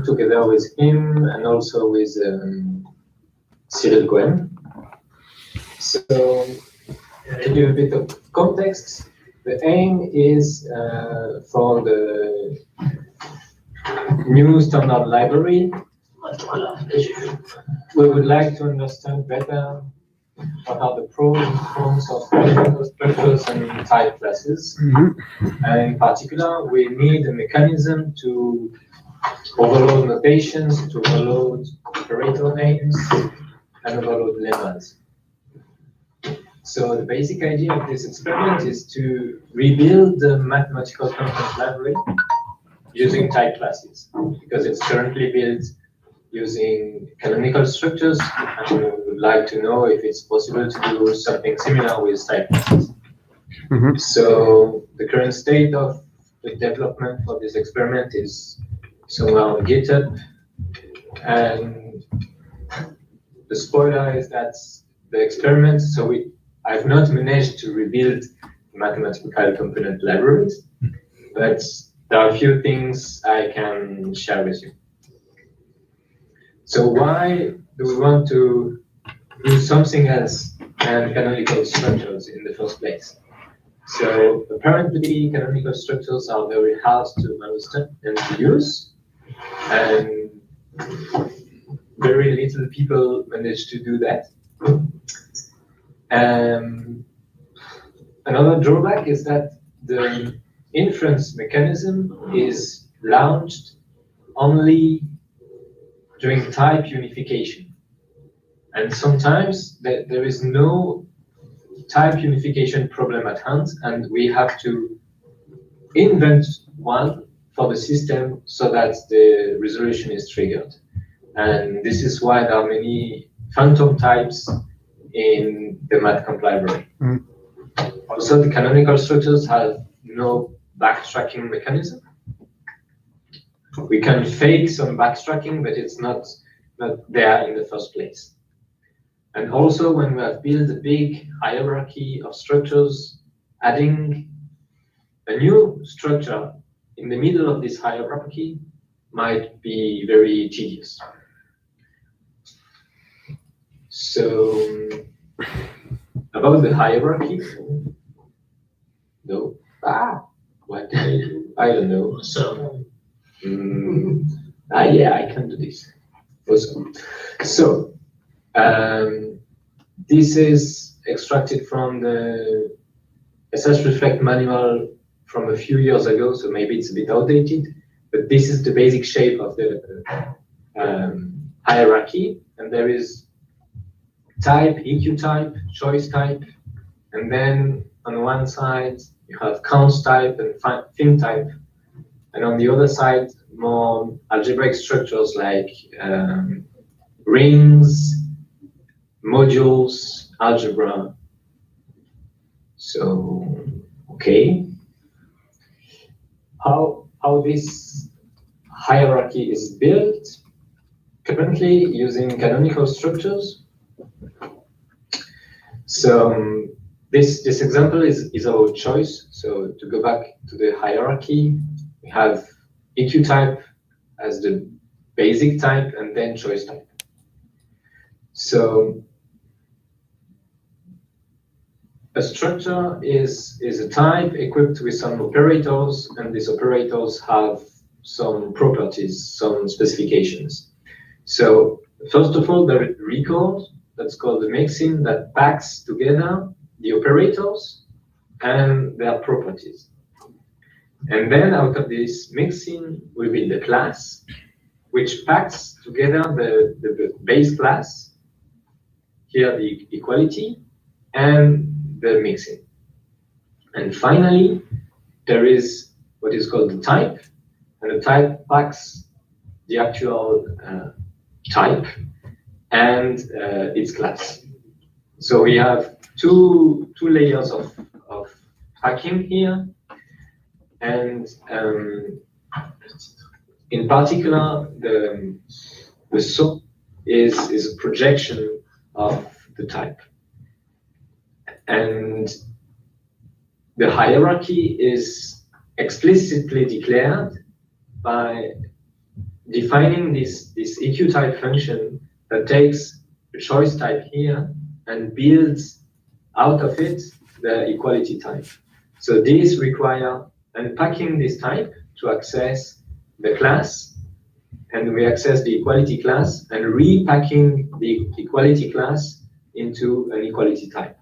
together with him and also with Cyril Cohen. So, to give a bit of context, the aim is for the new standard library. We would like to understand better what are the pros and cons of canonical structures and type classes. And in particular, we need a mechanism to overload notations, to overload operator names, and overload lemmas. So the basic idea of this experiment is to rebuild the mathematical content library using type classes, because it's currently built using canonical structures, and we would like to know if it's possible to do something similar with type classes. So the current state of the development for this experiment is somewhere on GitHub, and the spoiler is that the experiment, I've not managed to rebuild mathematical component libraries, but there are a few things I can share with you. So why do we want to do something else than canonical structures in the first place? So apparently canonical structures are very hard to understand and to use, and very little people manage to do that. Another drawback is that the inference mechanism is launched only during type unification. And sometimes there is no type unification problem at hand, and we have to invent one for the system so that the resolution is triggered. And this is why there are many phantom types in the MathComp library. Also, the canonical structures have no backtracking mechanism. We can fake some backtracking, but it's not there in the first place. And also, when we have built a big hierarchy of structures, adding a new structure in the middle of this hierarchy might be very tedious. So, about the hierarchy, no. What did I do? I don't know. So, yeah, I can do this. Awesome. So, this is extracted from the SS Reflect manual from a few years ago, so maybe it's a bit outdated, but this is the basic shape of the hierarchy, and there is type, EQ type, choice type, and then on one side you have counts type and fin type, and on the other side more algebraic structures like rings, modules, algebra. So, okay. How this hierarchy is built? Currently using canonical structures. So this example is our choice. So to go back to the hierarchy, we have EQ type as the basic type and then choice type. So a structure is a type equipped with some operators, and these operators have some properties, some specifications. So first of all, there is a record that's called the mixin that packs together the operators and their properties. And then out of this mixin, we build a class which packs together the base class, here the equality, and the mixin. And finally, there is what is called the type, and the type packs the actual type and its class. So we have two layers of packing here, and in particular, the sum is a projection of the type. And the hierarchy is explicitly declared by defining this EQ type function that takes the choice type here and builds out of it the equality type. So these require unpacking this type to access the class, and we access the equality class and repacking the equality class into an equality type.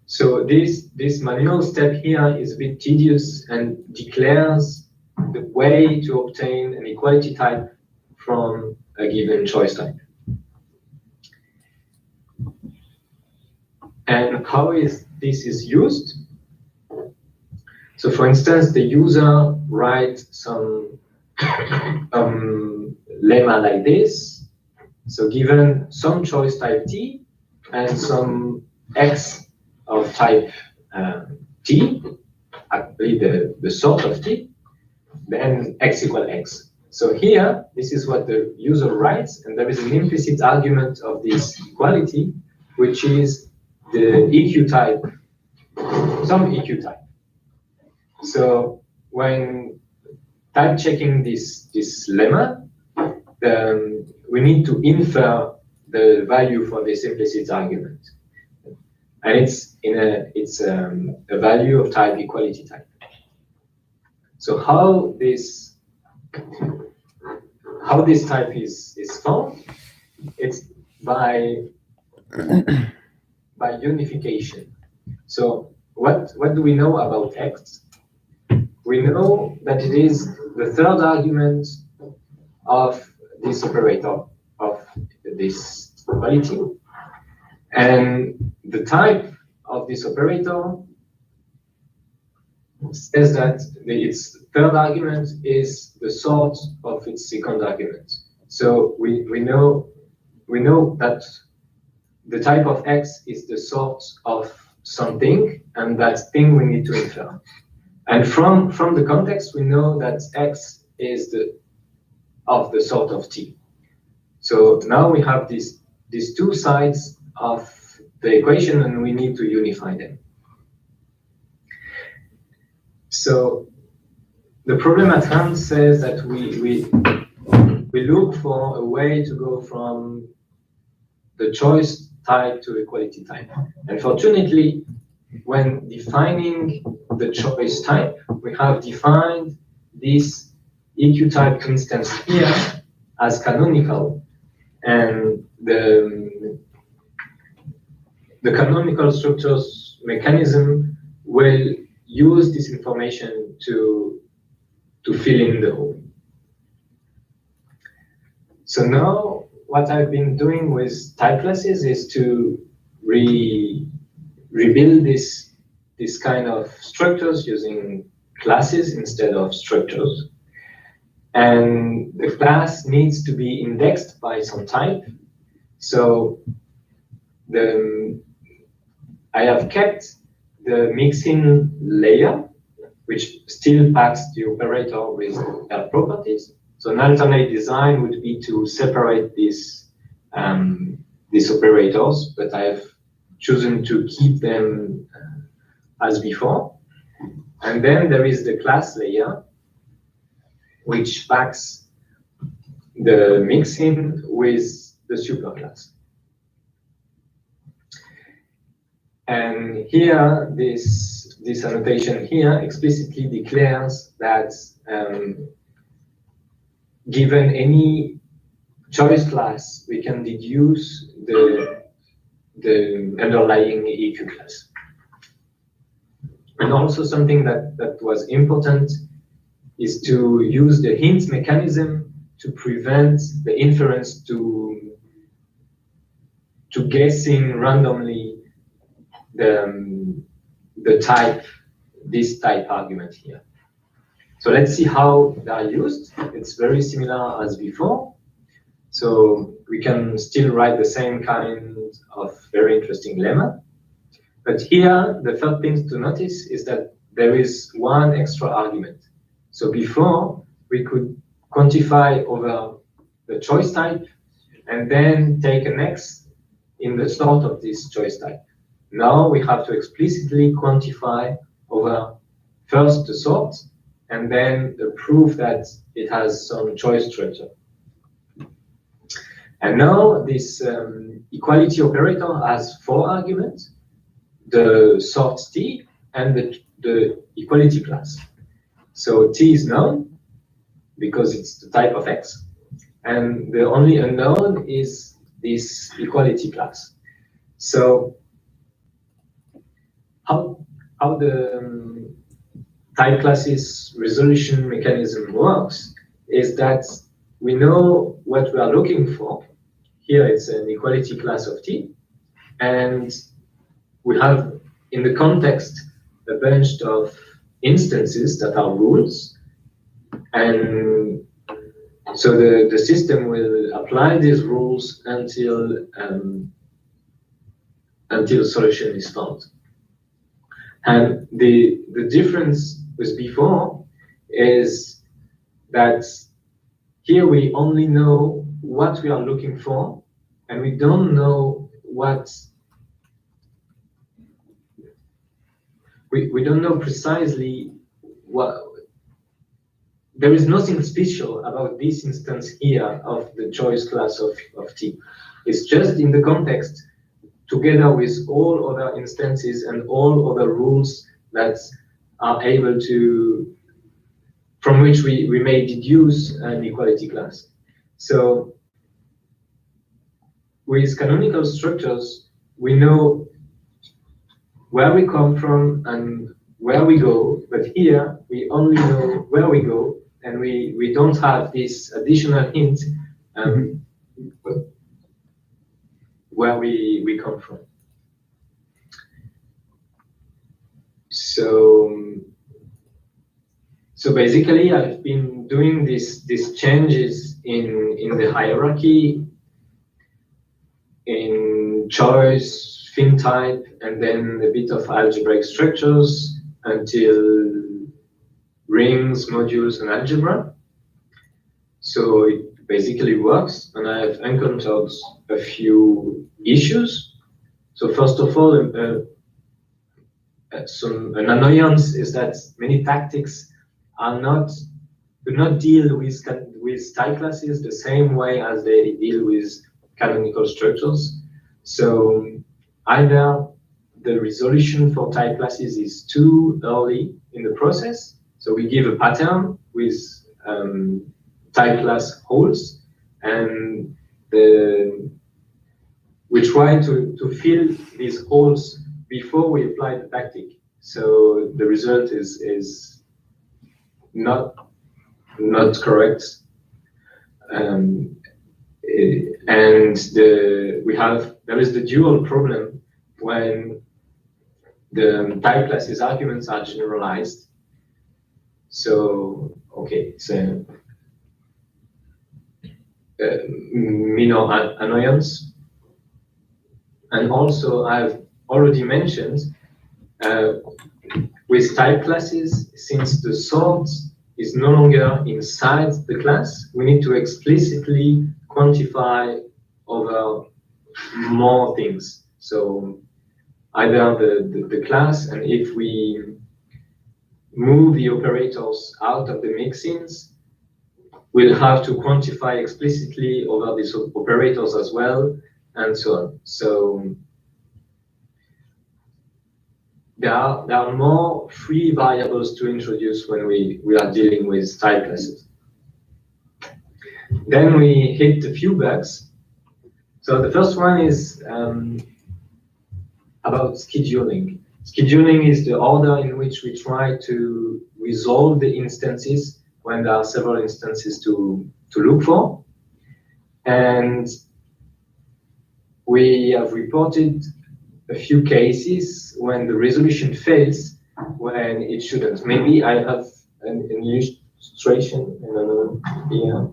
So this manual step here is a bit tedious and declares the way to obtain an equality type from a given choice type. And how is this used? So for instance, the user writes some lemma like this. So given some choice type T and some X of type T, actually the sort of T, then X equal X. So here, this is what the user writes, and there is an implicit argument of this equality, which is the EQ type, some EQ type. So when type checking this lemma, we need to infer the value for this implicit argument, and it's a value of type equality type. So how this type is found? It's by unification. So what do we know about X? We know that it is the third argument of this operator of this equality, and the type of this operator says that its third argument is the sort of its second argument. So we know that the type of X is the sort of something, and that thing we need to infer. And from the context, we know that X is of the sort of T. So now we have these two sides of the equation, and we need to unify them. So the problem at hand says that we look for a way to go from the choice type to equality type. And fortunately, when defining the choice type, we have defined this EQ type instance here as canonical, and the canonical structures mechanism will use this information to fill in the hole. So now what I've been doing with type classes is to rebuild this kind of structures using classes instead of structures. And the class needs to be indexed by some type. So I have kept the mixin layer, which still packs the operator with their properties. So an alternate design would be to separate these operators, but I have chosen to keep them as before. And then there is the class layer, which packs the mixin with the superclass. And here, this annotation here explicitly declares that given any choice class, we can deduce the underlying EQ class. And also something that was important is to use the hint mechanism to prevent the inference to guessing randomly the type, this type argument here. So let's see how they are used. It's very similar as before. So we can still write the same kind of very interesting lemma. But here, the third thing to notice is that there is one extra argument. So before, we could quantify over the choice type and then take an X in the sort of this choice type. Now we have to explicitly quantify over first the sort and then the proof that it has some choice structure. And now this equality operator has 4 arguments: the sort T and the equality class. So T is known because it's the type of X, and the only unknown is this equality class. So how the type classes resolution mechanism works is that we know what we are looking for. Here it's an equality class of T, and we have in the context a bunch of instances that are rules, and so the system will apply these rules until a solution is found. And the difference with before is that here we only know what we are looking for, and we don't know what we don't know precisely what. There is nothing special about this instance here of the choice class of T. It's just in the context, together with all other instances and all other rules that are able to, from which we may deduce an equality class. So with canonical structures, we know where we come from and where we go, but here we only know where we go, and we don't have this additional hint where we come from. So basically, I've been doing these changes in the hierarchy, in choice, fin type, and then a bit of algebraic structures until rings, modules, and algebra. So it basically works, and I've encountered a few issues. So first of all, an annoyance is that many tactics do not deal with type classes the same way as they deal with canonical structures. So either the resolution for type classes is too early in the process, so we give a pattern with type class holes, and we try to fill these holes before we apply the tactic. So the result is not correct, and there is the dual problem when the type classes arguments are generalized. So okay, so minor annoyance. And also I've already mentioned with type classes, since the sort is no longer inside the class, we need to explicitly quantify over more things. So either the class, and if we move the operators out of the mixins, we'll have to quantify explicitly over these operators as well, and so on. So there are more free variables to introduce when we are dealing with type classes. Then we hit a few bugs. So the first one is about scheduling. Scheduling is the order in which we try to resolve the instances when there are several instances to look for. And we have reported a few cases when the resolution fails when it shouldn't. Maybe I have an illustration here.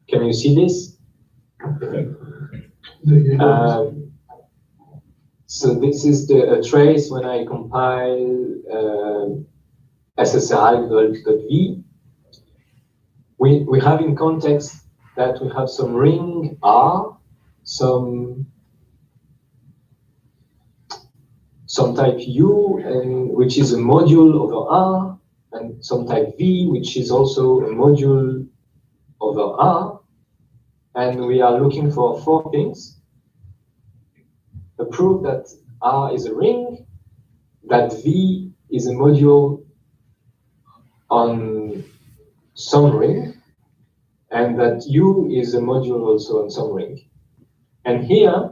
Can you see this? So this is a trace when I compile SSRI.v. We have in context that we have some ring R, some type U, and which is a module over R, and some type V, which is also a module over R. And we are looking for four things: a proof that R is a ring, that V is a module on some ring, and that U is a module also on some ring. And here,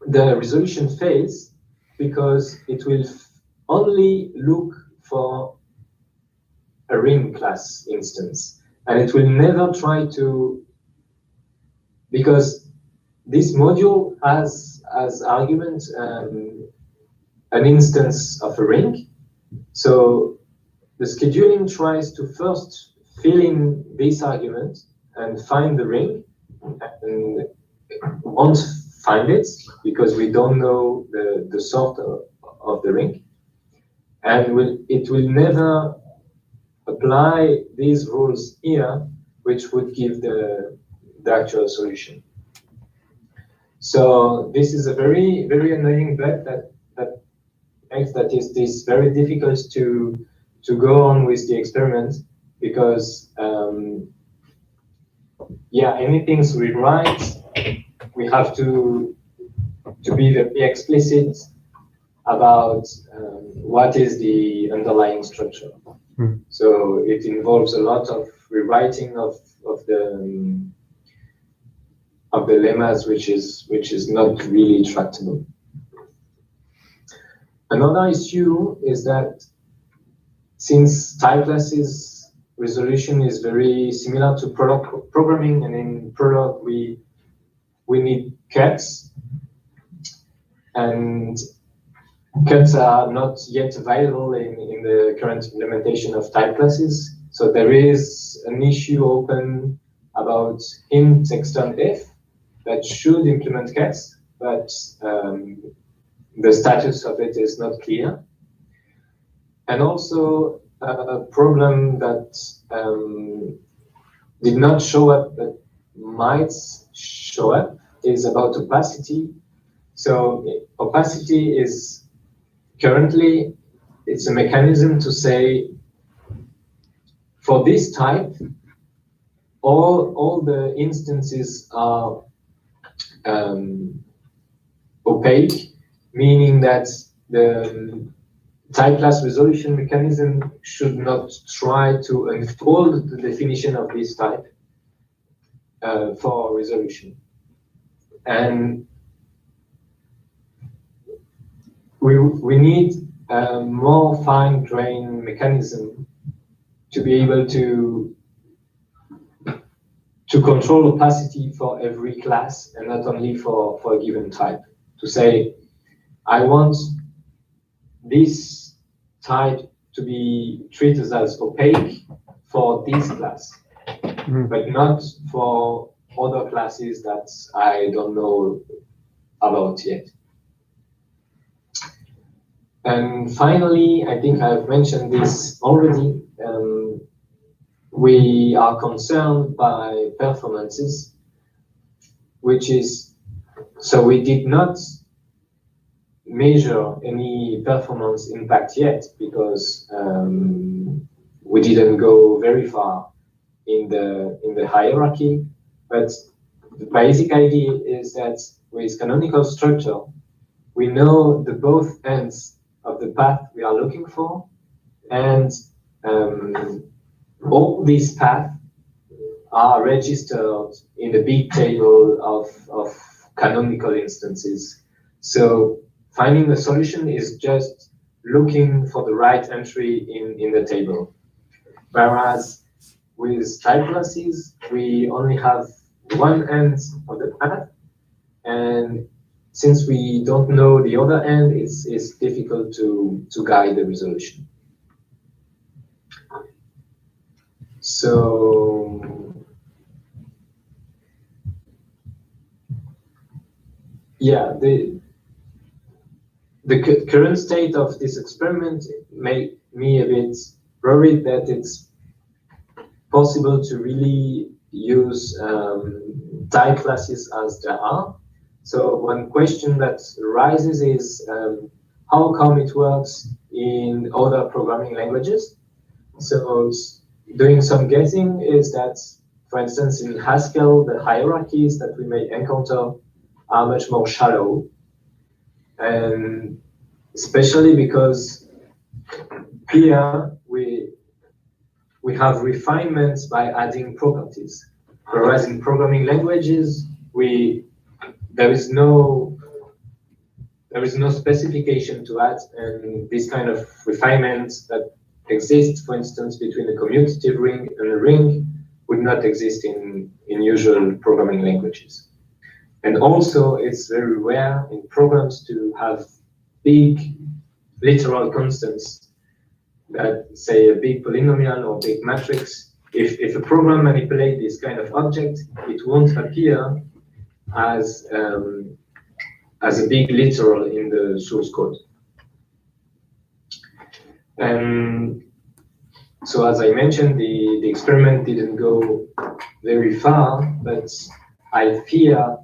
the resolution fails because it will only look for a ring class instance, and it will never try to, because this module has as argument an instance of a ring. So the scheduling tries to first fill in this argument and find the ring, and won't find it because we don't know the sort of the ring, and it will never apply these rules here, which would give the actual solution. So this is a very, very annoying bug that makes that is very difficult to go on with the experiment, because yeah, anything we write, we have to be very explicit about what is the underlying structure. So it involves a lot of rewriting of the lemmas, which is not really tractable. Another issue is that since type classes resolution is very similar to Prolog programming, and in Prolog we need cuts, and cuts are not yet available in the current implementation of type classes. So there is an issue open about int externDef that should implement cuts, but the status of it is not clear. And also a problem that did not show up but might show up is about opacity. So opacity is currently, it's a mechanism to say, for this type, all the instances are opaque, meaning that the type class resolution mechanism should not try to unfold the definition of this type for resolution. And we need a more fine-grained mechanism to be able to control opacity for every class and not only for a given type. To say, I want this type to be treated as opaque for this class, but not for other classes that I don't know about yet. And finally, I think I've mentioned this already, we are concerned by performances, which is, so we did not measure any performance impact yet because we didn't go very far in the hierarchy. But the basic idea is that with canonical structure, we know the both ends of the path we are looking for, and all these paths are registered in the big table of canonical instances. So finding a solution is just looking for the right entry in the table. Whereas with type classes, we only have one end of the path, and since we don't know the other end, it's difficult to guide the resolution. So yeah, the current state of this experiment made me a bit worried that it's possible to really use type classes as there are. So one question that arises is how come it works in other programming languages? So doing some guessing is that, for instance, in Haskell, the hierarchies that we may encounter are much more shallow, and especially because here we have refinements by adding properties, whereas in programming languages there is no specification to add, and this kind of refinements that exist, for instance, between a commutative ring and a ring, would not exist in usual programming languages. And also, it's very rare in programs to have big literal constants that say a big polynomial or big matrix. If a program manipulates this kind of object, it won't appear as a big literal in the source code. And so as I mentioned, the experiment didn't go very far, but I fear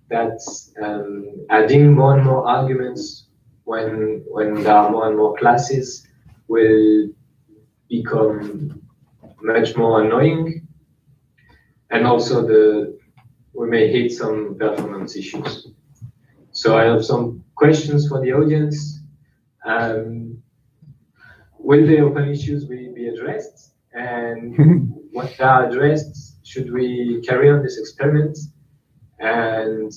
that adding more and more arguments when there are more and more classes will become much more annoying, and also we may hit some performance issues. So I have some questions for the audience. Will the open issues be addressed? And when they are addressed, should we carry on this experiment? And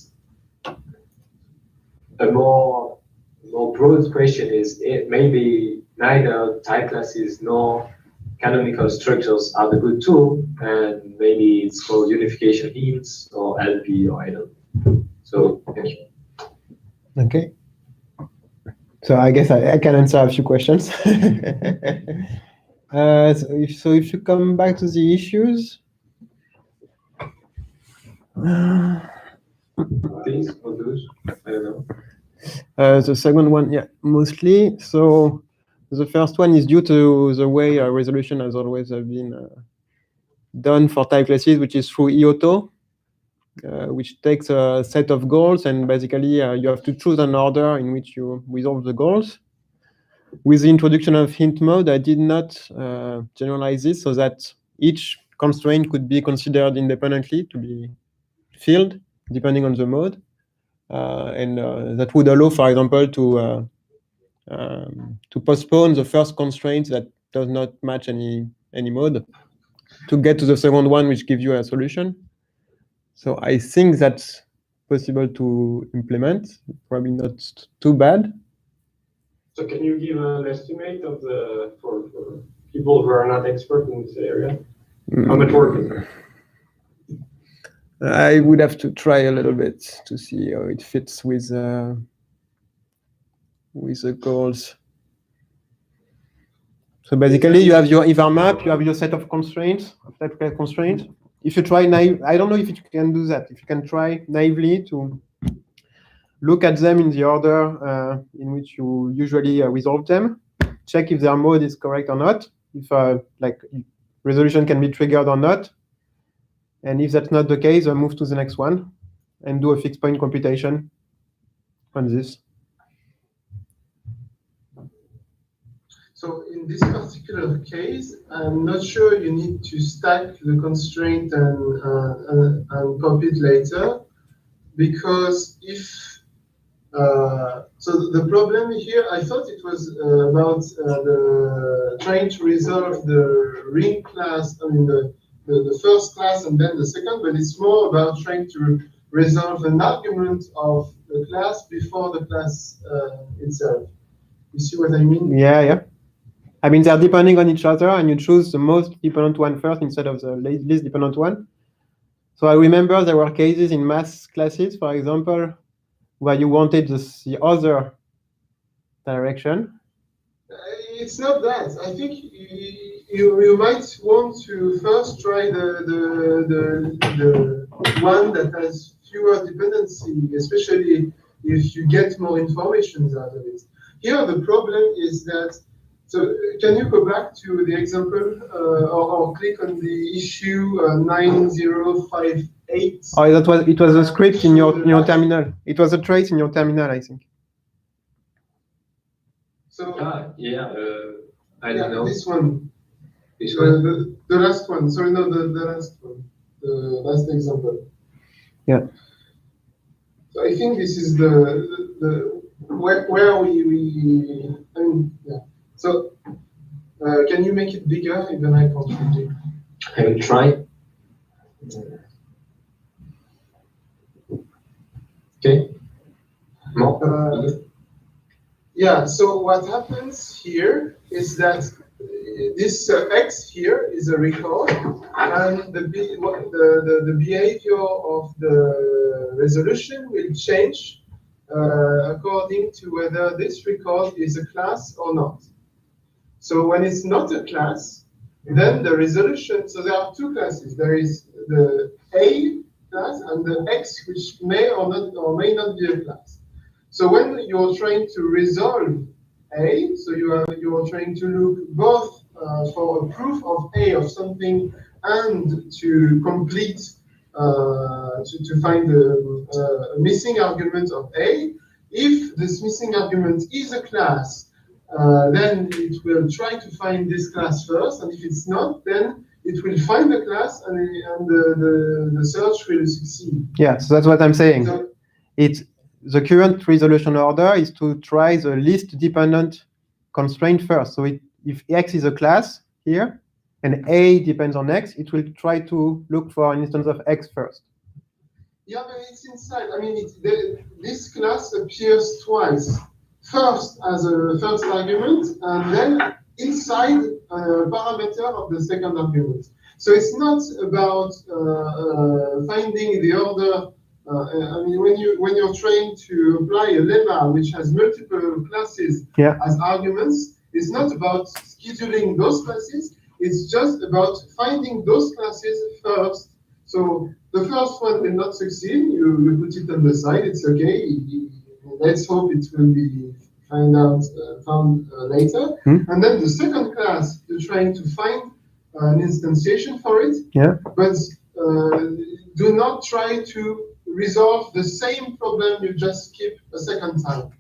a more broad question is, maybe neither type classes nor canonical structures are the good tool, and maybe it's called unification hints or LP or I don't know. So thank you. Okay. So I guess I can answer a few questions. So if you come back to the issues. These or those? I don't know. The second one, yeah, mostly. So the first one is due to the way resolution has always been done for type classes, which is through eauto, which takes a set of goals, and basically you have to choose an order in which you resolve the goals. With the introduction of hint mode, I did not generalize this so that each constraint could be considered independently to be filled depending on the mode. And that would allow, for example, to postpone the first constraint that does not match any mode to get to the second one, which gives you a solution. So I think that's possible to implement, probably not too bad. So can you give an estimate of for people who are not expert in this area? How much work is it? I would have to try a little bit to see how it fits with the goals. So basically, you have your eval map, you have your set of constraints, type constraints. If you try I don't know if you can do that. If you can try naively to look at them in the order in which you usually resolve them, check if their mode is correct or not, if like resolution can be triggered or not. And if that's not the case, move to the next one and do a fixed point computation on this. So in this particular case, I'm not sure you need to stack the constraint and copy it later, because if so the problem here, I thought it was about trying to resolve the ring class, I mean the first class and then the second, but it's more about trying to resolve an argument of the class before the class itself. You see what I mean? Yeah. I mean, they're depending on each other, and you choose the most dependent one first instead of the least dependent one. So I remember there were cases in math classes, for example, where you wanted the other direction. It's not that. I think you might want to first try the one that has fewer dependency, especially if you get more information out of it. Here the problem is that. So can you go back to the example or click on the issue 9058? Oh, it was a script in your terminal. It was a trace in your terminal, I think. So I don't know. This one. This one? The last one. Sorry, no, the last one. The last example. Yeah. So I think this is the where we I mean, yeah. So can you make it bigger? Even I can't read it. I will try. Okay. More. Yeah, so what happens here is that this X here is a record, and the behavior of the resolution will change according to whether this record is a class or not. So when it's not a class, then the resolution, so there are two classes. There is the A class and the X, which may or may not be a class. So when you're trying to resolve A, so you are trying to look both for a proof of A of something and to complete to find a missing argument of A. If this missing argument is a class, then it will try to find this class first, and if it's not, then it will find the class, and the search will succeed. Yeah, so that's what I'm saying. So, The current resolution order is to try the least dependent constraint first. So if X is a class here, and A depends on X, it will try to look for an instance of X first. yeah, but it's inside. I mean, this class appears twice. First as a first argument, and then inside a parameter of the second argument. So it's not about finding the order. I mean, when you're trying to apply a lemma which has multiple classes as arguments, it's not about scheduling those classes. It's just about finding those classes first. So the first one will not succeed. You put it on the side. It's okay. Let's hope it will be found later. And then the second class, you're trying to find an instantiation for it. Yeah. But do not try to resolve the same problem you just skip a second time.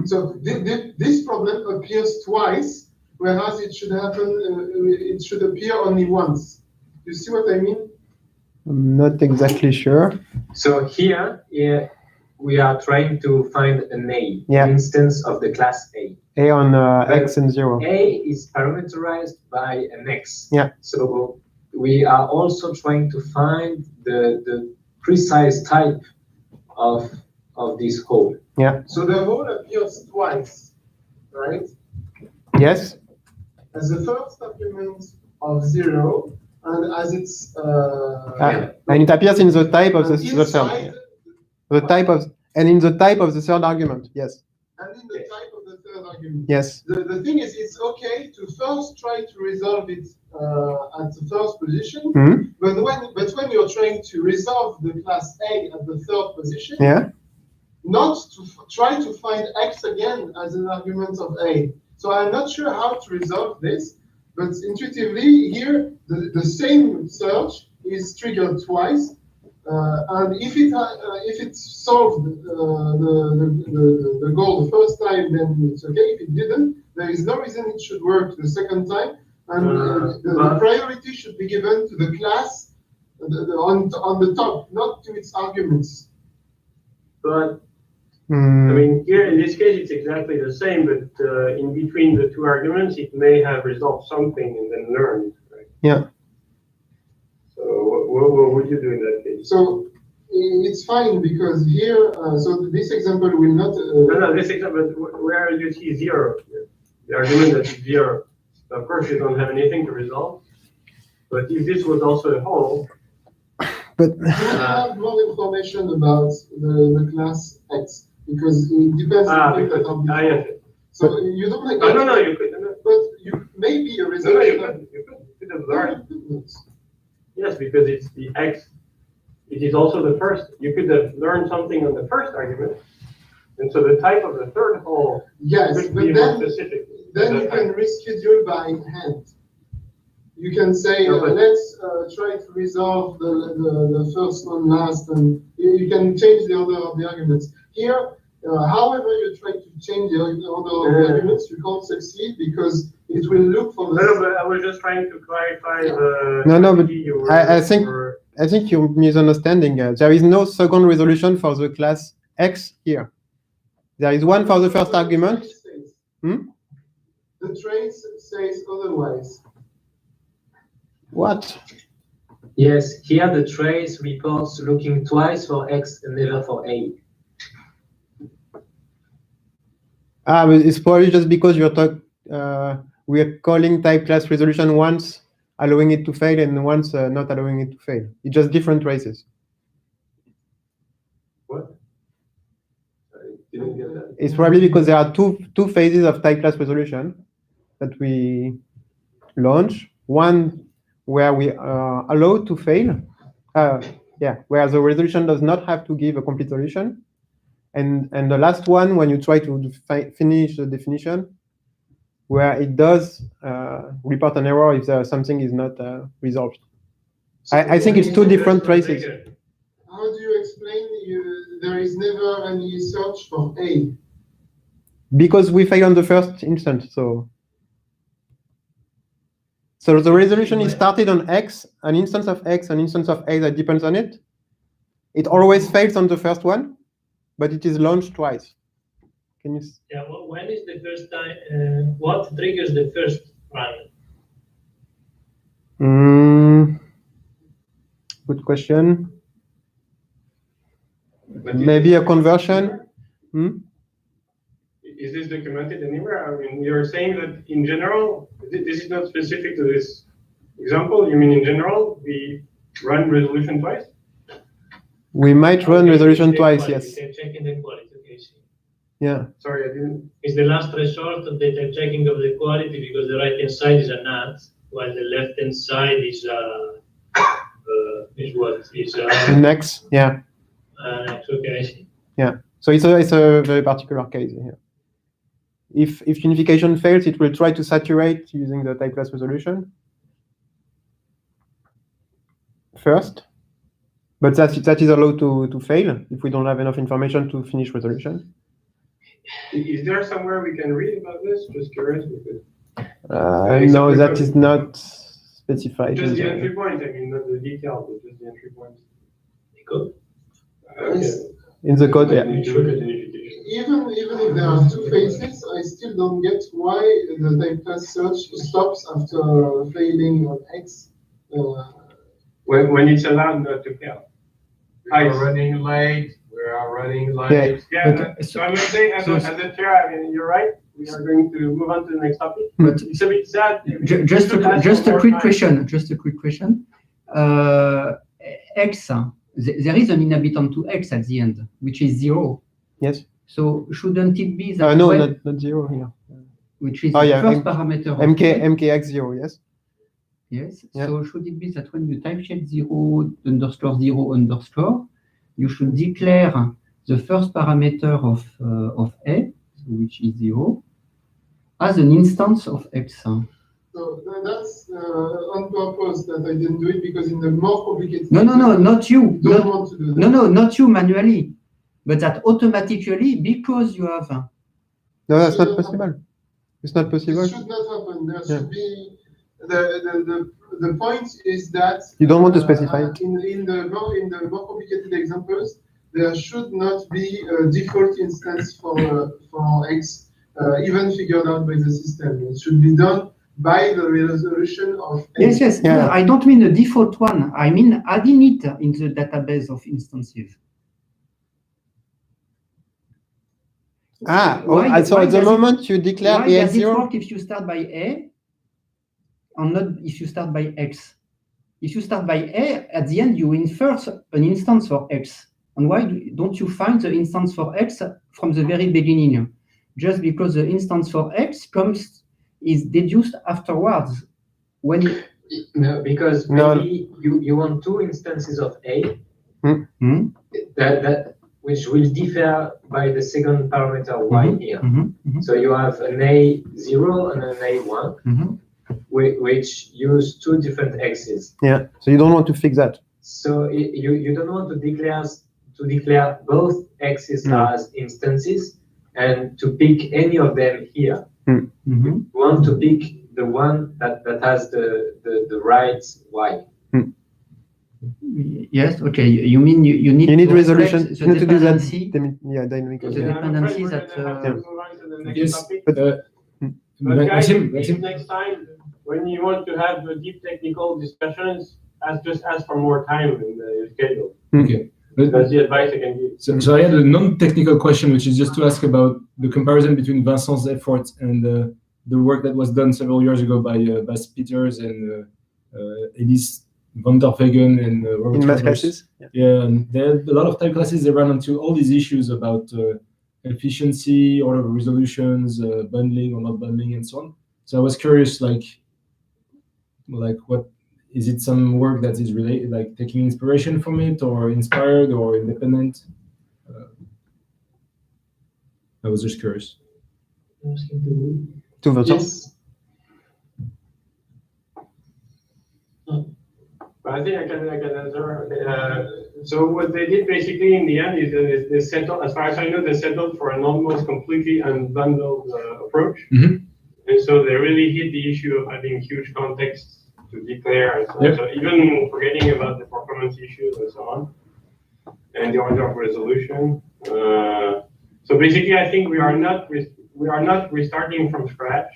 So this problem appears twice, whereas it should happen. It should appear only once. You see what I mean? I'm not exactly sure. So here we are trying to find an A, an instance of the class A. A on X and 0. A is parameterized by an X. Yeah. So we are also trying to find the precise type of this hole. Yeah. So the hole appears twice, right? Yes. As the first argument of 0, and as its and it appears in the type of the third. The type of in the type of the third argument. Yes. And in the type of the third argument. Yes. The thing is, it's okay to first try to resolve it at the first position, but when you're trying to resolve the class A at the third position, not to try to find X again as an argument of A. So I'm not sure how to resolve this, but intuitively here the same search is triggered twice, and if it solved the goal the first time, then it's okay. If it didn't, there is no reason it should work the second time, and the priority should be given to the class on the top, not to its arguments. But I mean, here in this case, it's exactly the same, but in between the two arguments, it may have resolved something and then learned, right? Yeah. So what would you do in that case? So it's fine because here, so this example will not. No, this example, where you see 0, the argument that is 0, of course you don't have anything to resolve. But if this was also a hole. But you have more information about the class X. Because it depends on the thing that are before. Yes. So you don't like. No, you could. But you maybe a resolution. No, you could have learned. Yes, because it's the X. It is also the first. You could have learned something on the first argument, and so the type of the third hole could be more specific. Then you can reschedule by hand. You can say, let's try to resolve the first one last, and you can change the order of the arguments. Here, however you try to change the order of the arguments, you can't succeed because it will look for the. No, but I was just trying to clarify the. No, but you were- I think were- I think you're misunderstanding. There is no second resolution for the class X here. There is one for the first argument. The trace says otherwise. What? Yes, here the trace reports looking twice for X and never for A. But it's probably just because we are calling type class resolution once allowing it to fail and once not allowing it to fail. It's just different traces. What? I didn't get that. It's probably because there are two phases of type class resolution that we launch. One where we are allowed to fail, where the resolution does not have to give a complete solution. And the last one, when you try to finish the definition, where it does report an error if something is not resolved. I think it's two different traces. How do you explain there is never any search for A? Because we fail on the first instance, so the resolution is started on X, an instance of X, an instance of A that depends on it. It always fails on the first one, but it is launched twice. Can you? Yeah. Well, when is the first time? What triggers the first run? Good question. Maybe a conversion. Is this documented anywhere? I mean, you're saying that in general, this is not specific to this example. You mean in general, we run resolution twice? We might run resolution twice, quality, yes. They're checking the quality. Okay, see. Yeah. Sorry, I didn't. It's the last resort of the checking of the quality because the right hand side is a NAT, while the left hand side is what? Is Next, yeah. okay, I see. Yeah. So it's a very particular case here. If unification fails, it will try to saturate using the type class resolution first, but that is allowed to fail if we don't have enough information to finish resolution. Is there somewhere we can read about this? Just curious. Because No, that is not specified. just the entry point. I mean, not the detail, but just the entry point. Good. In the code, yeah. Even if there are two phases, I still don't get why the type class search stops after failing on X. When it's allowed not to fail. We are running late. We are running late. Yeah, so I would say, as a chair, I mean, you're right. We are going to move on to the next topic. But It's a bit sad. just a quick question. Just a quick question. X, there is an inhabitant to X at the end, which is 0. Yes. So shouldn't it be that? No, not 0 here. Which is the first parameter. Of MKX 0, yes. Yes. Yeah. So should it be that when you type check 0 underscore 0 underscore, you should declare the first parameter of A, which is 0, as an instance of X. So that's on purpose that I didn't do it because in the more complicated. No, not you. Don't want to do that. No, not you manually, but that automatically because you have. No, that's not possible. It's not It possible. should not happen. There should be the point is that You don't want to specify it. in the more complicated examples, there should not be a default instance for X, even figured out by the system. It should be done by the resolution of X. Yes. Yeah. No, I don't mean the default one. I mean adding it in the database of instances. So at the moment you declare Why A does it 0. work if you start by A and not if you start by X? If you start by A, at the end you insert an instance for X. And why don't you find the instance for X from the very beginning? Just because the instance for X is deduced afterwards. No, because maybe you want two instances of A that which will differ by the second parameter Y here. So you have an A0 and an A1, which use two different X's. Yeah. So you don't want to fix that. So you don't want to declare both X's as instances and to pick any of them here. You want to pick the one that has the right Y. Yes, okay. You mean you need You need to resolution. reflect You need to do that. dependency, Dynamic. the Yeah, I'm afraid dependencies we're that. gonna have to move on to the next Yes, topic. but But guys, Maxime, please Maxime, next time, when you want to have deep technical discussions, just ask for more time in the schedule. okay. That's the advice I can give. So I had a non-technical question, which is just to ask about the comparison between Vincent's effort and the work that was done several years ago by Bas Peters and Elise van der Vegen and Robert In math Travers. classes. Yeah, and there are a lot of type classes they run into all these issues about efficiency, order of resolutions, bundling or not bundling, and so on. So I was curious, like what is it? Some work that is related, like taking inspiration from it, or inspired, or independent? I was just curious. To Vincent. Yes. I think I can answer. So what they did basically in the end is they settled, as far as I know, they settled for an almost completely unbundled approach. Mhm. And so they really hit the issue of having huge contexts to declare, and so, Yep. so even forgetting about the performance issues and so on, and the order of resolution. So basically, I think we are not restarting from scratch.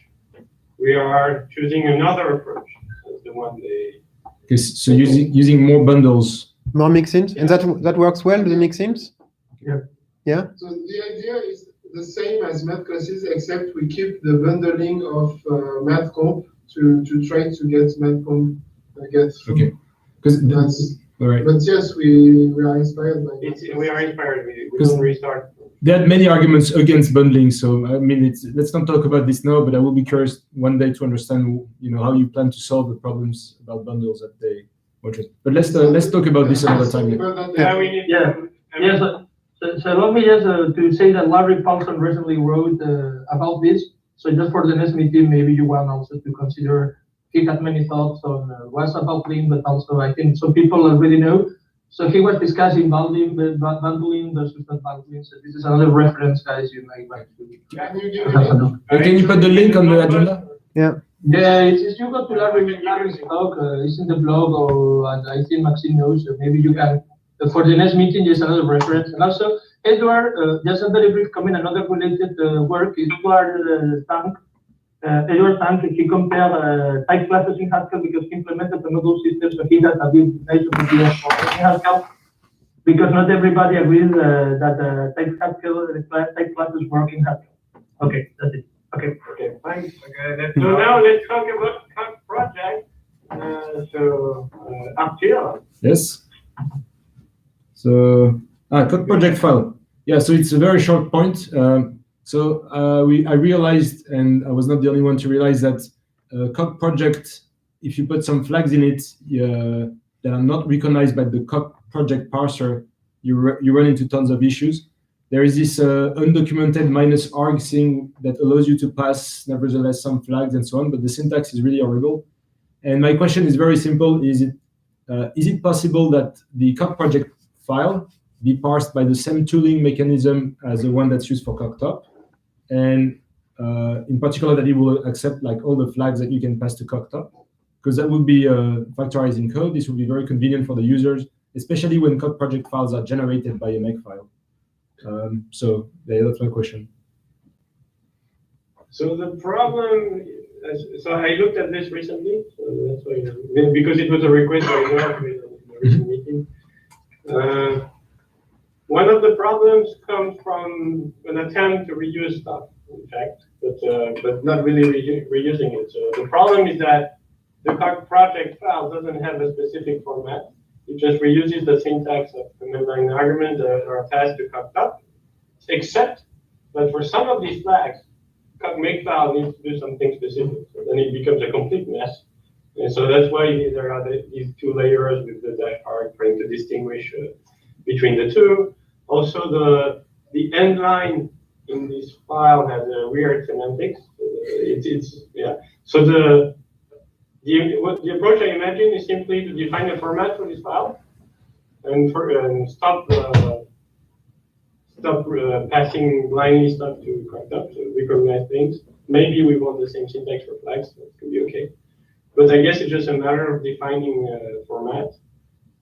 We are choosing another approach. That's the one they. Okay, so using more bundles. More mix-ins, and that works well. The mix-ins. Yeah. Yeah. So the idea is the same as math classes, except we keep the bundling of math comp to try to get math comp get through. Okay, because all right. But yes, we are inspired by We are inspired. We don't restart. They had many arguments against bundling, so I mean, let's not talk about this now. But I will be curious one day to understand, how you plan to solve the problems about bundles that they wanted. But let's talk about this another time. Yeah, we need. Yeah. Yes. So let me just to say that Larry Paulson recently wrote about this. So just for the next meeting, maybe you want also to consider. He had many thoughts on what's about bundling, but also I think some people already know. So he was discussing bundling versus not bundling. So this is another reference, guys. You might want to. Can you put the link on the agenda? Yeah. Yeah, it's you go to Larry's blog. It's in the blog, or I think Maxime knows. So maybe you can for the next meeting. There's another reference, and also Edward. Just a very brief comment. Another related work is Edward Tank. Edward Tank, he compared type classes in Haskell because he implemented the module system, so he has a bit nice idea of Haskell. Because not everybody agrees that type classes work in Haskell. Okay, that's it. Okay, thanks. Okay, so now let's talk about Coq project. Arthur. Yes. So, Coq project file. Yeah, so it's a very short point. I realized, and I was not the only one to realize, that Coq project, if you put some flags in it that are not recognized by the Coq project parser, you run into tons of issues. There is this undocumented -arg thing that allows you to pass, nevertheless, some flags and so on, but the syntax is really horrible. And my question is very simple: is it possible that the Coq project file be parsed by the same tooling mechanism as the one that's used for Coq Top? And in particular, that it will accept like all the flags that you can pass to Coq Top, because that would be factorizing code. This would be very convenient for the users, especially when Coq project files are generated by a makefile. So that's my question. So the problem, so I looked at this recently, so that's why, because it was a request by Edward in the recent meeting. One of the problems comes from an attempt to reuse stuff, in fact, but not really reusing it. So the problem is that the Coq project file doesn't have a specific format. It just reuses the syntax of command line arguments that are passed to Coq Top, except that for some of these flags, Coq makefile needs to do something specific. So then it becomes a complete mess. And so that's why there are these two layers with the dash arg trying to distinguish between the two. Also, the end line in this file has a weird semantics. So the approach I imagine is simply to define a format for this file and stop passing blindly stuff to Coq Top, so recognize things. maybe we want the same syntax for flags, so it could be okay. But I guess it's just a matter of defining format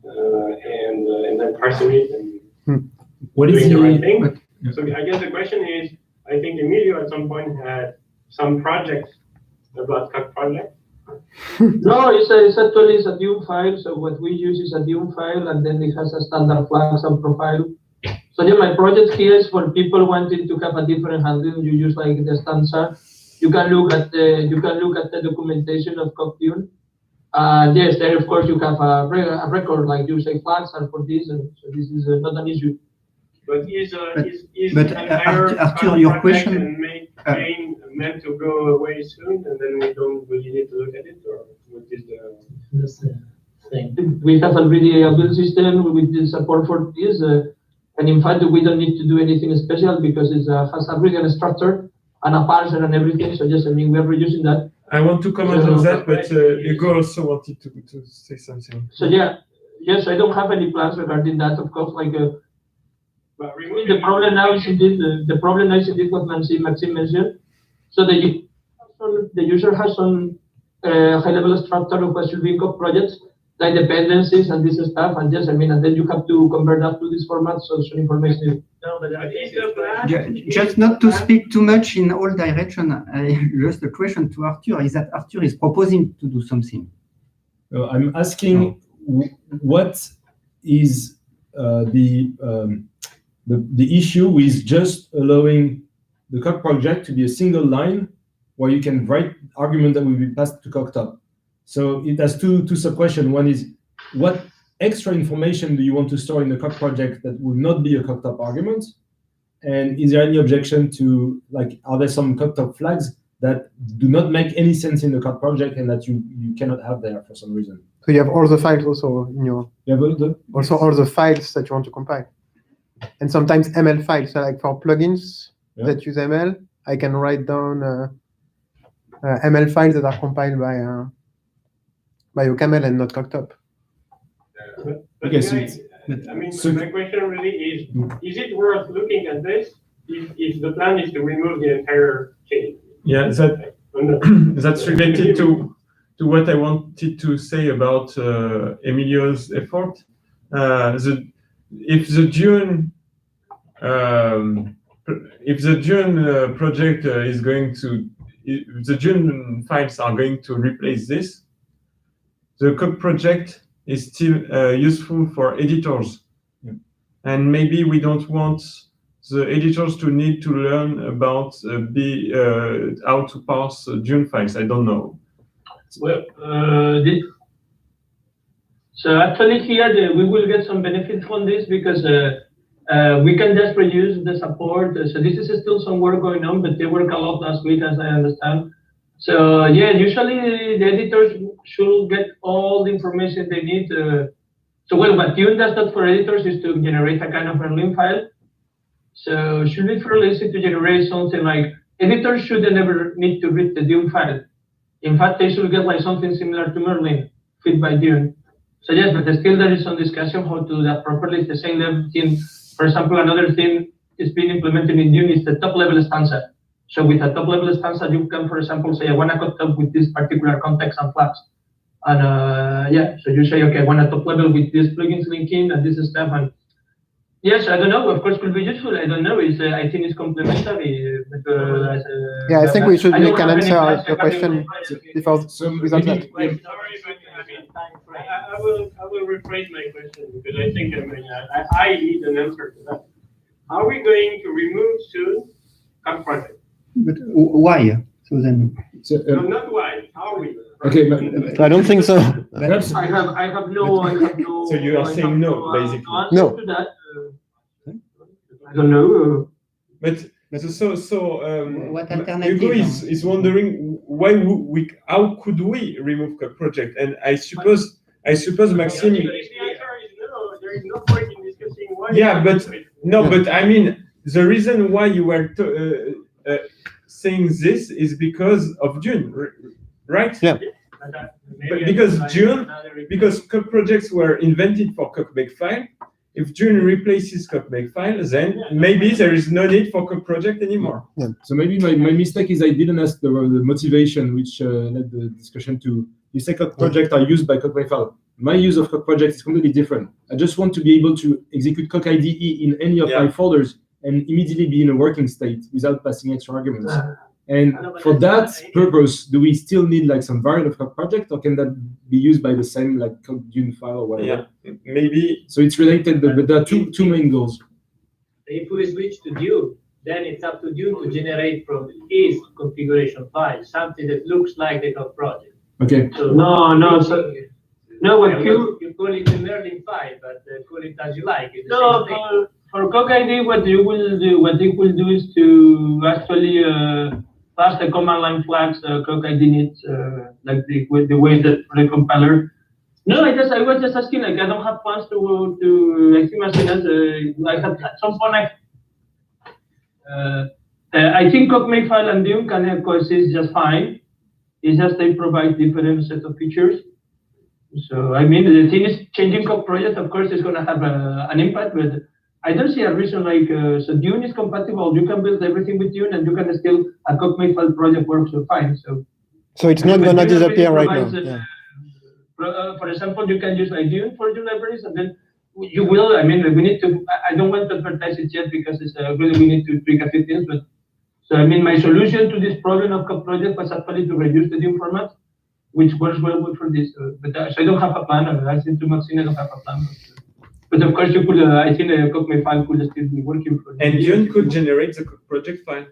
and then parsing it and What is doing the right the thing. So I guess the question is, I think Emilio at some point had some projects about Coq project. No, it's actually a DUM file. So what we use is a DUM file, and then it has a standard flags and profile. So yeah, my project here is for people wanting to have a different handling. You use like the stanza. You can look at the documentation of Coq Tune. And yes, there of course you have a record like you say flags are for this, and so this is not an issue. But is but, an entire Arthur, your project question- and main meant to go away soon, and then we don't really need to look at it, or what is the Thing. We have already a build system with the support for this, and in fact we don't need to do anything special because it has already a structure and a parser and everything. So yes, I mean we are reusing that. I want to comment on that, but Hugo also wanted to say something. So yeah, yes, I don't have any plans regarding that. Of course, like but the problem now is indeed what Maxime mentioned. So the user has some high-level structure of what should be Coq projects, like dependencies and this stuff, and yes, I mean, and then you have to convert that to this format, so some information. No, but is the plan? Just not to speak too much in all direction, just a question to Arthur is that Arthur is proposing to do something. I'm asking what is the issue with just allowing the Coq project to be a single line where you can write argument that will be passed to Coq top. So it has two sub-questions. One is, what extra information do you want to store in the Coq project that will not be a Coq top argument? And is there any objection to, like, are there some Coq top flags that do not make any sense in the Coq project and that you cannot have there for some reason? So you have all the files also in your, You have all the files that you want to compile. And sometimes ML files, so like for plugins that use ML, I can write down ML files that are compiled by OCaml and not Coq top. But Okay, so I mean, my question really is it worth looking at this if the plan is to remove the entire chain? Yeah, that's related to what I wanted to say about Emilio's effort. If the Dune project is going to, if the Dune files are going to replace this, the Coq project is still useful for editors, and maybe we don't want the editors to need to learn about how to parse Dune files. I don't know. Well, so actually here we will get some benefit from this because we can just reuse the support. So this is still some work going on, but they work a lot last week, as I understand. So yeah, usually the editors should get all the information they need. So well, what Dune does that for editors is to generate a kind of Merlin file. So should be fairly easy to generate something like, editors should never need to read the Dune file. In fact, they should get like something similar to Merlin, fit by Dune. So yes, but still there is some discussion how to do that properly. It's the same level thing. For example, another thing is being implemented in Dune is the top level stanza. So with a top level stanza, you can, for example, say, I want to cut top with this particular context and flags. And yeah, so you say, okay, I want a top level with these plugins linking and this stuff. And yes, I don't know, of course, could be useful. I don't know. I think it's complementary. But, Yeah, I think we can answer your question before without that. Sorry, but I mean, I will rephrase my question because I think I need an answer to that. Are we going to remove soon Coq project? But why? So then, No, not why. Are we? Okay, but I don't think so. perhaps I have no. So you are saying no, basically. No. To that. I don't know. But what alternative? Hugo is wondering how could we remove Coq project? And I suppose Maxime. The answer is no. There is no point in discussing why. Yeah, but no, but I mean the reason why you were saying this is because of Dune, right? Yeah. But because Coq projects were invented for Coq Makefile, if June replaces Coq Makefile, then maybe there is no need for Coq project anymore. Yeah. So maybe my mistake is I didn't ask the motivation which led the discussion to. You say Coq project are used by Coq Makefile. My use of Coq project is completely different. I just want to be able to execute Coq IDE in any of my folders and immediately be in a working state without passing extra arguments. And for that purpose, do we still need like some variant of Coq project, or can that be used by the same like Coq Dune file or whatever? Yeah, maybe. So it's related, but there are two main goals. If we switch to Dune, then it's up to Dune to generate from his configuration file something that looks like the Coq project. Okay. So what you call it the Merlin file, but call it as you like. It's the No, same thing. for Coq ID, what it will do is to actually pass the command line flags Coq ID needs, like the way that for the compiler. No, I was just asking. Like, I don't have plans to I think I have at some point. I think Coq Makefile and Dune can coexist just fine. It's just they provide different set of features. So I mean, the thing is, changing Coq project, of course, is going to have an impact, but I don't see a reason like so Dune is compatible. You can build everything with Dune, and you can still a Coq Makefile project works fine. So it's not going to disappear right now. For example, you can use like Dune for your libraries, and then you will. I mean, we need to. I don't want to advertise it yet because it's really we need to tweak a few things. But so I mean, my solution to this problem of Coq project was actually to reduce the Dune format, which works well for this. But so I don't have a plan. I think to Maxine, I don't have a plan. But of course, you could. I think the Coq Makefile could still be working for. And Dune could generate the Coq project file.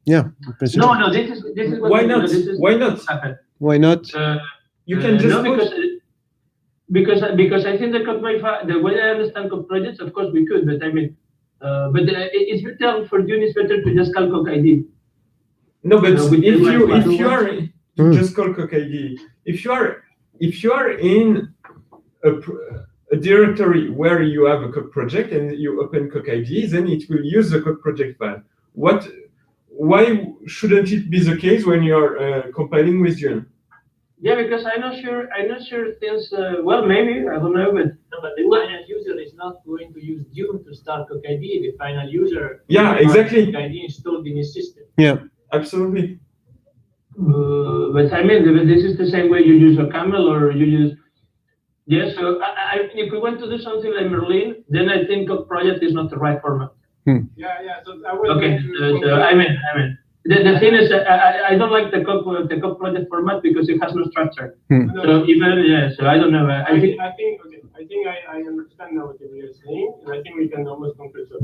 Yeah. No. This is what why not? Why not? Happen. Why not? You can just because I think the Coq Makefile, the way I understand Coq projects, of course we could, but I mean, it's better for Dune. It's better to just call Coq ID. No, but if you are just call Coq ID, if you are in a directory where you have a Coq project and you open Coq ID, then it will use the Coq project file. Why shouldn't it be the case when you are compiling with Dune? Yeah, because I'm not sure things. Well, maybe I don't know, but the final user is not going to use Dune to start Coq ID. The final user, exactly, Coq ID installed in his system. Yeah, absolutely. But I mean, this is the same way you use a camel or you use. Yes, so if we want to do something like Merlin, then I think Coq project is not the right format. Yeah. So I was okay. So I mean. The thing is, I don't like the Coq project format because it has no structure. So even so I don't know. I think I understand now what you're saying, and I think we can almost conclude. So,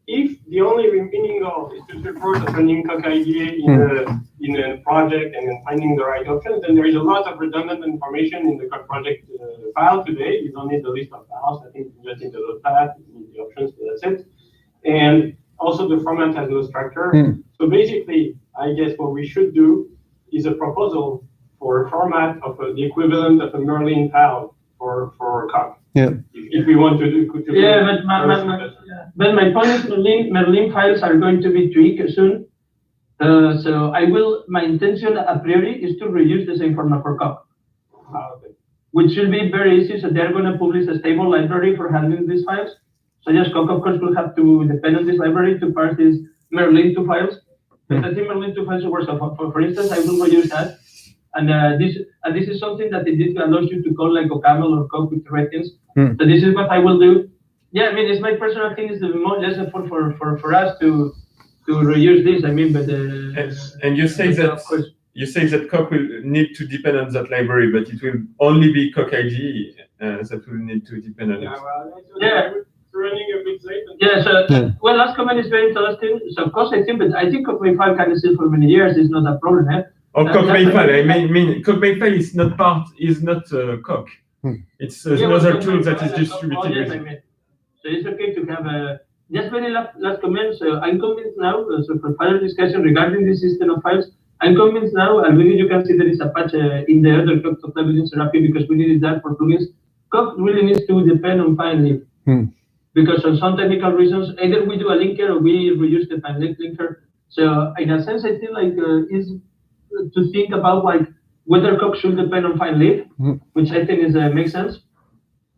if the only remaining goal is to support opening Coq idea in a project and then finding the right options, then there is a lot of redundant information in the Coq project file today. You don't need the list of files. I think you just need the path, you need the options, that's it. And also the format has no structure. So basically, I guess what we should do is a proposal for a format of the equivalent of a Merlin file for Coq. Yeah. If we want to do. But my point is Merlin files are going to be tweaked soon. So my intention a priori is to reuse the same format for Coq. Which will be very easy. So they're going to publish a stable library for handling these files. So yes, Coq of course will have to depend on this library to parse these Merlin 2 files. But I think Merlin 2 files works. For instance, I will reuse that. And this is something that it allows you to call like OCaml or Coq with directions. So this is what I will do. Yeah, I mean, it's my personal thing. Is the more less effort for us to reuse this. I mean, but and you say that Coq will need to depend on that library, but it will only be Coq ID that will need to depend on it. Running a bit late. Yeah. So well, last comment is very interesting. So of course I think Coq Makefile can exist for many years. It's not a problem. Or Coq Makefile. I mean, Coq Makefile is not Coq. It's another tool that is distributed. So it's okay to have just very last comment. So I'm convinced now. So for further discussion regarding this system of files, I'm convinced now, and maybe you can see there is a patch in the other Coq evidence therapy because we needed that for plugins. Coq really needs to depend on file lib. Because of some technical reasons, either we do a linker or we reuse the file linker. So in a sense, I feel like is to think about like whether Coq should depend on file lib, which I think is makes sense.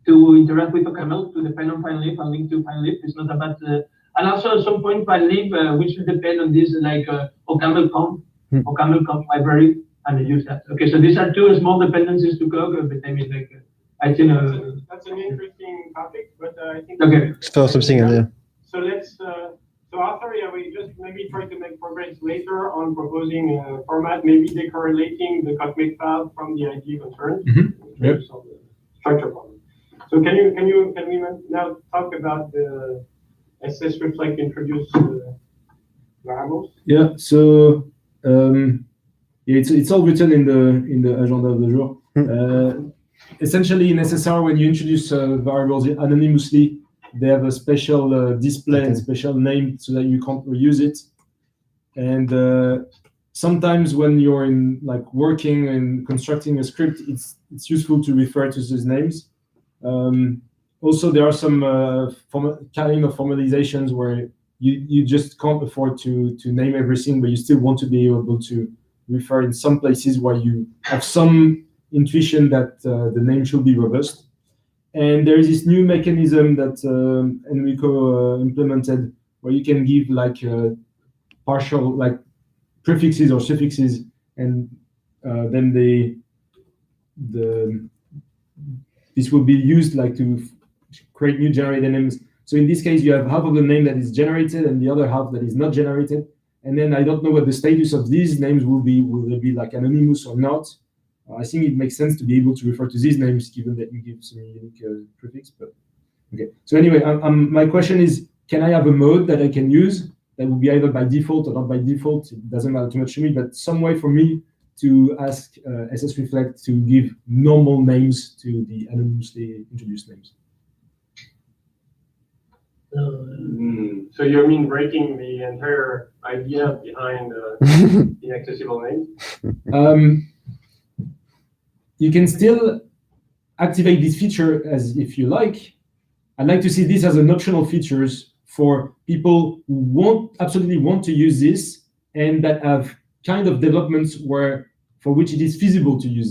to interact with OCaml, to depend on FileLib and link to FileLib. It's not about and also at some point FileLib, which will depend on this like OCaml conf library, and they use that. Okay, so these are two small dependencies to Coq, but I mean like I think that's an interesting topic, but I think okay. So something in there. So let's so after we just maybe try to make progress later on proposing a format, maybe decorrelating the Coq file from the ID concerned. Yep. So the structure problem. So can we now talk about the SS reflect introduced variables? Yeah. So it's all written in the agenda of the jour. Essentially, in SSR, when you introduce variables anonymously, they have a special display and special name so that you can't reuse it. And sometimes when you're in like working and constructing a script, it's useful to refer to these names. Also, there are some kind of formalizations where you just can't afford to name everything, but you still want to be able to refer in some places where you have some intuition that the name should be robust. And there is this new mechanism that Enrico implemented, where you can give like partial like prefixes or suffixes, and then this will be used like to create new generated names. So in this case, you have half of the name that is generated and the other half that is not generated. And then I don't know what the status of these names will be. Will they be like anonymous or not? I think it makes sense to be able to refer to these names, given that you give some unique prefix. But okay. So anyway, my question is, can I have a mode that I can use that will be either by default or not by default? It doesn't matter too much to me, but some way for me to ask SS Reflect to give normal names to the anonymously introduced names. So you mean breaking the entire idea behind the inaccessible names? You can still activate this feature as if you like. I'd like to see this as an optional features for people who absolutely want to use this and that have kind of developments for which it is feasible to use it.